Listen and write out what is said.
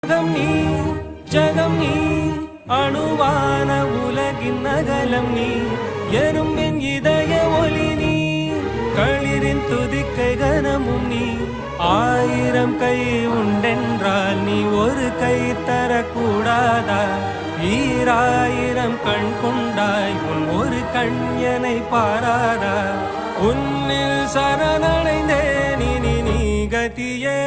நீ ஜகம் நீ அணுவான உலகின் அகலம் நீ எறும்பின் இதய ஒளி நீ களிரின் துதிக்கை கனமும் நீ ஆயிரம் கை உண்டென்றால் நீ ஒரு கை தரக்கூடாதா ஈராயிரம் கண் கொண்டாய் உன் ஒரு கண்யனை பாராதா உன்னில் சரணடைந்தேன் இனி நீ கதியே